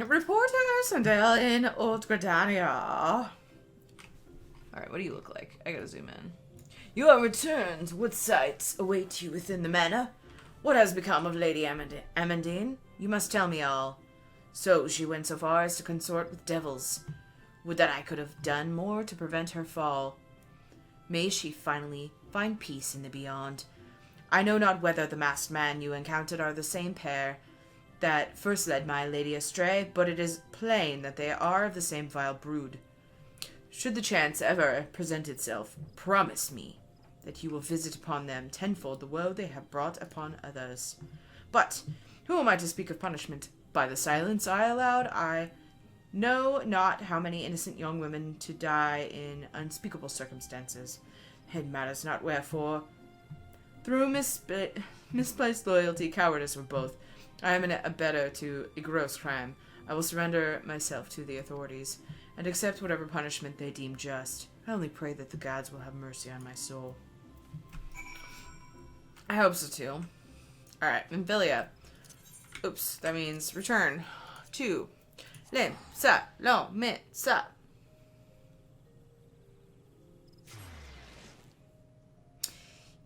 Reporter Sandel in Old Gradania. Alright, what do you look like? I gotta zoom in. You are returned. What sights await you within the manor? What has become of Lady Amandine? You must tell me all. So she went so far as to consort with devils. Would that I could have done more to prevent her fall. May she finally find peace in the beyond. I know not whether the masked man you encountered are the same pair that first led my lady astray, but it is plain that they are of the same vile brood. Should the chance ever present itself, promise me that you will visit upon them tenfold the woe they have brought upon others. But who am I to speak of punishment? By the silence I allowed, I know not how many innocent young women to die in unspeakable circumstances. It matters not wherefore. Through misplaced loyalty, cowardice, or both, I am an abettor to a gross crime. I will surrender myself to the authorities, and accept whatever punishment they deem just. I only pray that the gods will have mercy on my soul. I hope so too. Alright, Memphilia. Oops, that means return to Lim Sa Lo Mi Sa.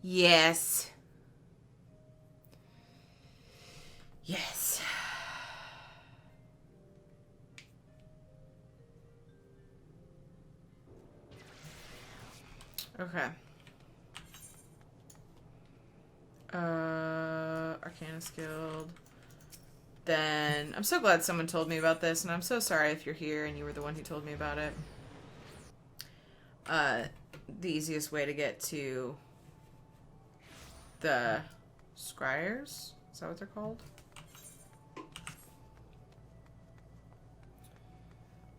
Yes. Yes. Okay. Arcana Guild. Then, I'm so glad someone told me about this, and I'm so sorry if you're here and you were the one who told me about it. The easiest way to get to the Scryers? Is that what they're called?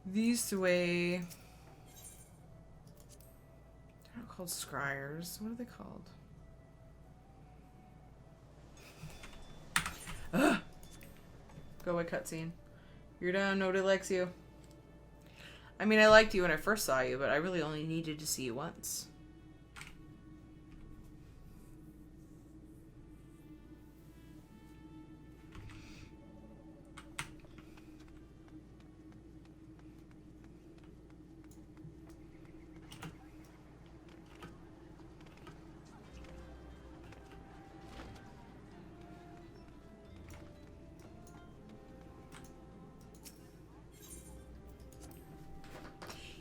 These way... They're not called Scryers. What are they called? Ugh! Go away, cutscene. You're done. Nobody likes you. I mean, I liked you when I first saw you, but I really only needed to see you once.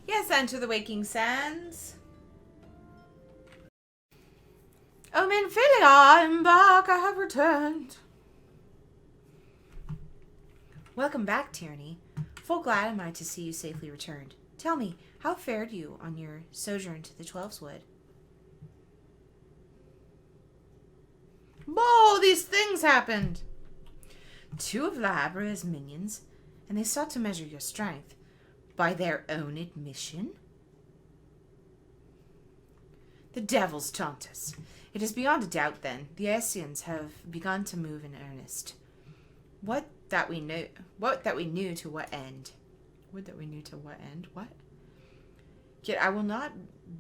Yes, enter the waking sands. Oh, Memphilia, I'm back. I have returned. Welcome back, Tirinei. Full glad am I to see you safely returned. Tell me, how fared you on your sojourn to the 12's Wood? Whoa, these things happened! 2 of Labra's minions, and they sought to measure your strength. By their own admission? The devils taunt us. It is beyond a doubt, then. The Asians have begun to move in earnest. What that we knew to what end? Would that we knew to what end? What? Yet I will not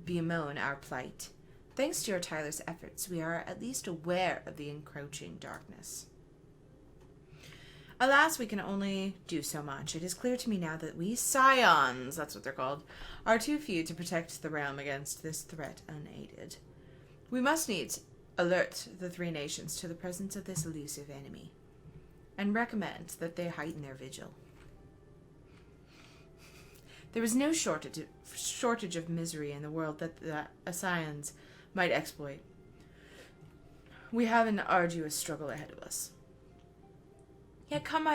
bemoan our plight. Thanks to your tireless efforts, we are at least aware of the encroaching darkness. Alas, we can only do so much. It is clear to me now that we scions, that's what they're called, are too few to protect the realm against this threat unaided. We must needs alert the 3 nations to the presence of this elusive enemy, and recommend that they heighten their vigil. There is no shortage of misery in the world that the scions might exploit. We have an arduous struggle ahead of us. Yet come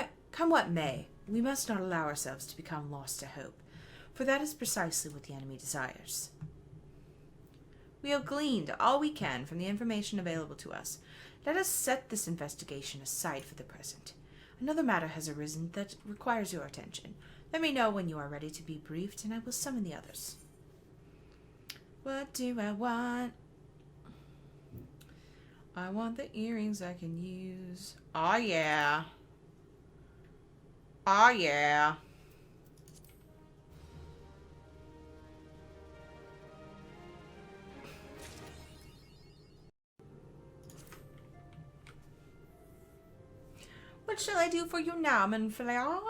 what may, we must not allow ourselves to become lost to hope, for that is precisely what the enemy desires. We have gleaned all we can from the information available to us. Let us set this investigation aside for the present. Another matter has arisen that requires your attention. Let me know when you are ready to be briefed, and I will summon the others. What do I want? I want the earrings I can use. Aw, yeah. Aw, yeah. What shall I do for you now, Memphilia?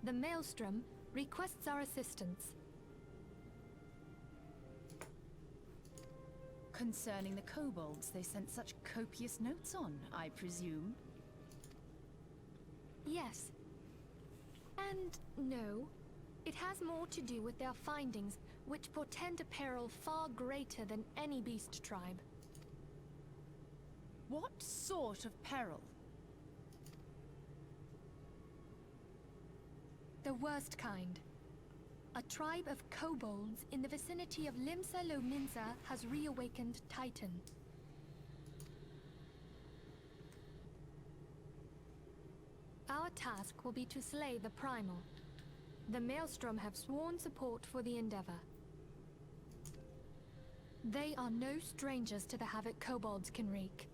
The Maelstrom requests our assistance. Concerning the kobolds they sent such copious notes on, I presume? Yes. And no. It has more to do with their findings, which portend a peril far greater than any beast tribe. What sort of peril? The worst kind. A tribe of kobolds in the vicinity of Limsa-Lominsa has reawakened Titan. Our task will be to slay the Primal. The Maelstrom have sworn support for the endeavor. They are no strangers to the havoc kobolds can wreak.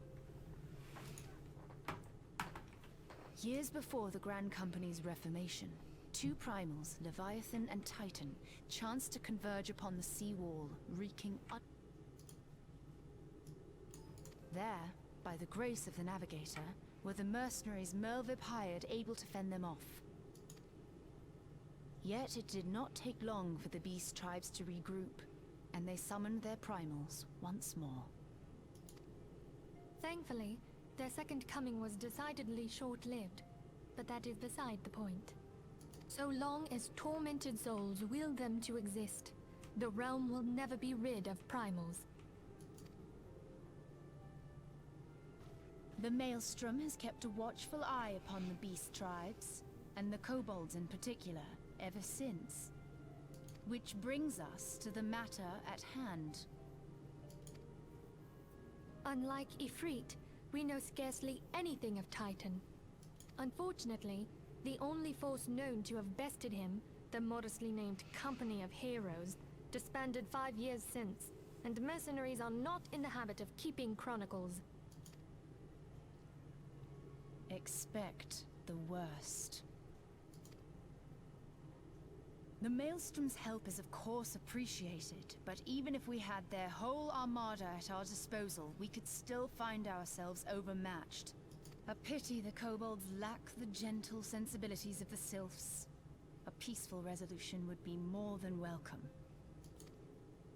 Years before the Grand Company's reformation, two primals, Leviathan and Titan, chanced to converge upon the sea wall, wreaking There, by the grace of the Navigator, were the mercenaries Merlvib hired able to fend them off. Yet it did not take long for the beast tribes to regroup, and they summoned their primals once more. Thankfully, their second coming was decidedly short-lived, but that is beside the point. So long as tormented souls will them to exist, the realm will never be rid of primals. The Maelstrom has kept a watchful eye upon the beast tribes, and the kobolds in particular, ever since. Which brings us to the matter at hand. Unlike Ifrit, we know scarcely anything of Titan. Unfortunately, the only force known to have bested him, the modestly named Company of Heroes, disbanded 5 years since, and mercenaries are not in the habit of keeping chronicles. Expect the worst. The Maelstrom's help is of course appreciated, but even if we had their whole armada at our disposal, we could still find ourselves overmatched. A pity the kobolds lack the gentle sensibilities of the sylphs. A peaceful resolution would be more than welcome.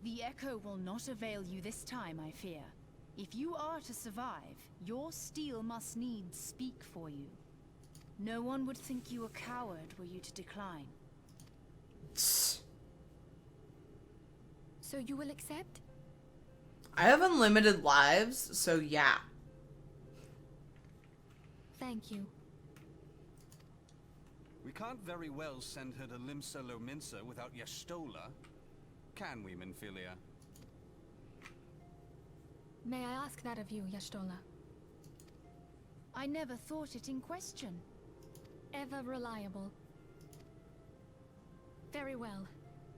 The Echo will not avail you this time, I fear. If you are to survive, your steel must needs speak for you. No one would think you a coward were you to decline. So you will accept? I have unlimited lives, so yeah. Thank you. We can't very well send her to Limsa-Lominsa without Y'shtola, can we, Minfilia? May I ask that of you, Y'shtola? I never thought it in question. Ever reliable. Very well.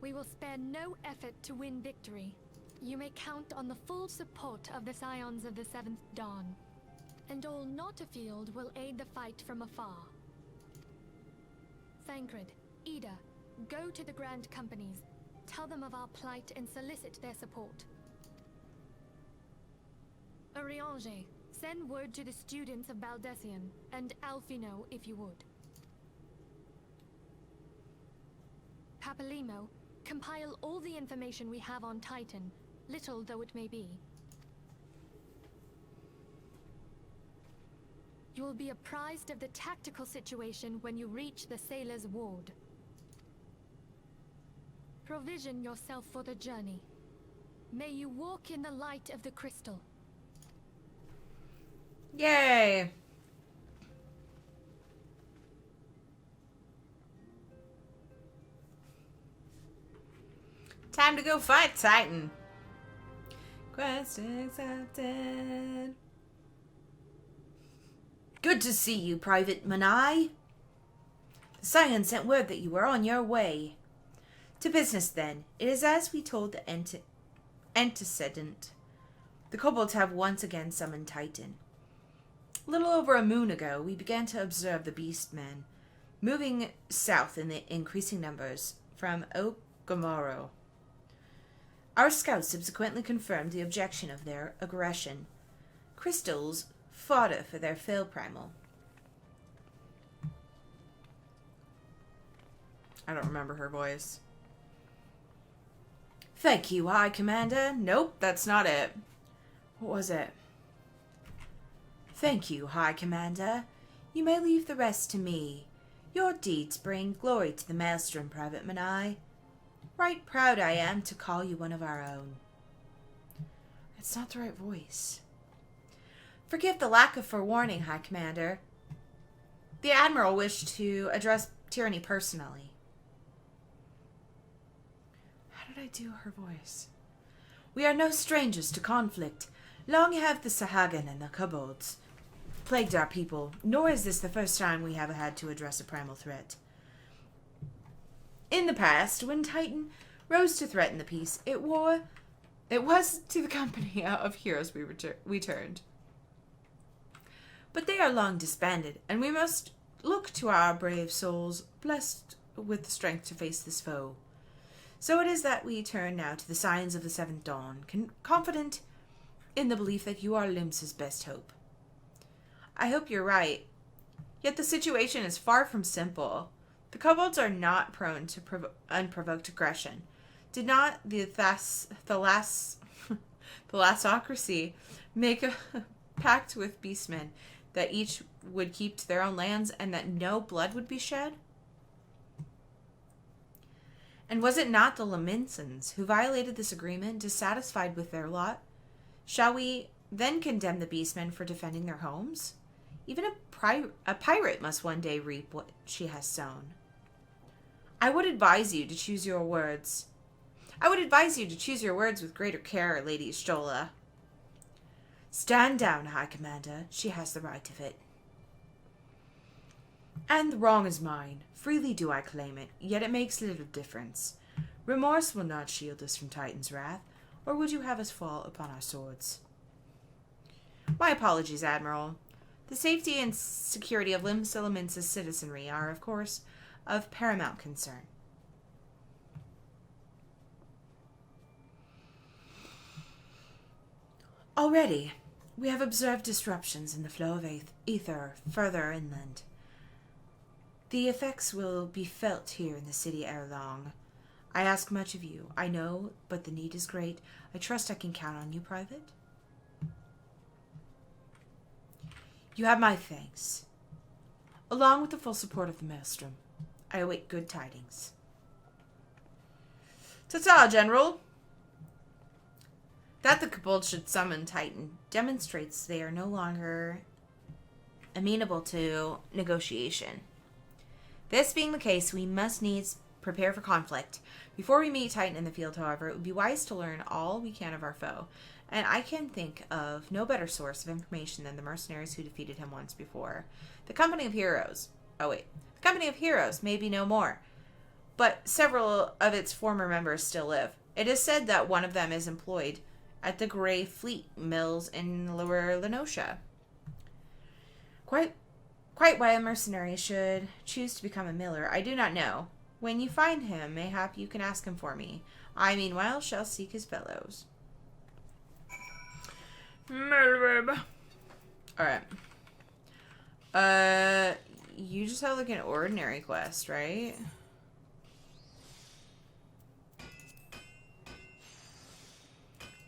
We will spare no effort to win victory. You may count on the full support of the Scions of the Seventh Dawn. And all not afield will aid the fight from afar. Thancred, Ida, go to the Grand Companies. Tell them of our plight and solicit their support. Urianger, send word to the students of Baldessian, and Alfino if you would. Papalimo, compile all the information we have on Titan, little though it may be. You will be apprised of the tactical situation when you reach the Sailor's Ward. Provision yourself for the journey. May you walk in the light of the crystal. Yay! Time to go fight Titan. Quest accepted. Good to see you, Private Manai. The Scion sent word that you were on your way. To business, then. It is as we told the antecedent. The kobolds have once again summoned Titan. A little over a moon ago, we began to observe the beastmen moving south in the increasing numbers from Ogamoro. Our scouts subsequently confirmed the objection of their aggression. Crystals, fodder for their fail primal. I don't remember her voice. Thank you, High Commander. Nope, that's not it. What was it? Thank you, High Commander. You may leave the rest to me. Your deeds bring glory to the Maelstrom, Private Menai. Right proud I am to call you one of our own. It's not the right voice. Forgive the lack of forewarning, High Commander. The Admiral wished to address Tirinei personally. How did I do her voice? We are no strangers to conflict. Long have the Sahagan and the kobolds plagued our people, nor is this the first time we have had to address a primal threat. In the past, when Titan rose to threaten the peace, it was to the company of heroes we turned. But they are long disbanded, and we must look to our brave souls, blessed with the strength to face this foe. So it is that we turn now to the signs of the Seventh Dawn, confident in the belief that you are Limsa's best hope. I hope you're right. Yet the situation is far from simple. The kobolds are not prone to unprovoked aggression. Did not the Thalassocracy make a pact with beastmen that each would keep to their own lands and that no blood would be shed? And was it not the Laminsons who violated this agreement, dissatisfied with their lot? Shall we then condemn the beastmen for defending their homes? Even a pirate must one day reap what she has sown. I would advise you to choose your words. With greater care, Lady Stola. Stand down, High Commander. She has the right of it. And the wrong is mine. Freely do I claim it, yet it makes little difference. Remorse will not shield us from Titan's wrath, or would you have us fall upon our swords? My apologies, Admiral. The safety and security of Limsa-Laminsa's citizenry are, of course, of paramount concern. Already, we have observed disruptions in the flow of ether further inland. The effects will be felt here in the city ere long. I ask much of you, I know, but the need is great. I trust I can count on you, Private. You have my thanks, along with the full support of the Maelstrom. I await good tidings. Ta-ta, General! That the kobolds should summon Titan demonstrates they are no longer amenable to negotiation. This being the case, we must needs prepare for conflict. Before we meet Titan in the field, however, it would be wise to learn all we can of our foe, and I can think of no better source of information than the mercenaries who defeated him once before. The Company of Heroes. The Company of Heroes may be no more, but several of its former members still live. It is said that one of them is employed at the Grey Fleet Mills in Lower Lenosha. Quite why a mercenary should choose to become a miller, I do not know. When you find him, mayhap you can ask him for me. I, meanwhile, shall seek his fellows. Alright. You just have like an ordinary quest, right?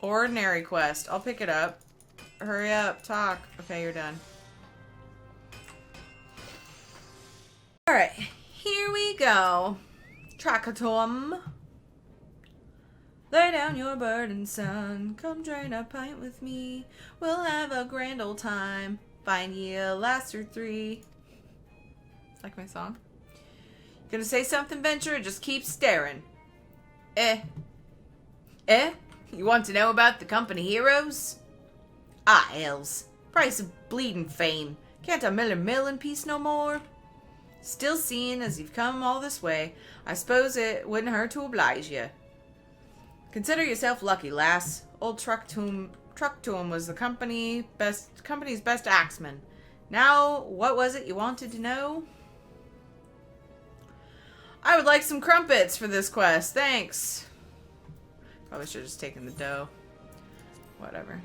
Ordinary quest. I'll pick it up. Hurry up. Talk. Okay, you're done. Alright. Here we go. Trakatom. Lay down your burden, son. Come drain a pint with me. We'll have a grand old time. Find ye a lass or three. Like my song. Gonna say something, Venture? Just keep staring. Eh? You want to know about the company heroes? Ah, hells. Price of bleeding fame. Can't a miller mill in peace no more? Still seeing as you've come all this way, I suppose it wouldn't hurt to oblige you. Consider yourself lucky, lass. Old Trucktoom was the company's best axeman. Now, what was it you wanted to know? I would like some crumpets for this quest, thanks. Probably should have just taken the dough. Whatever.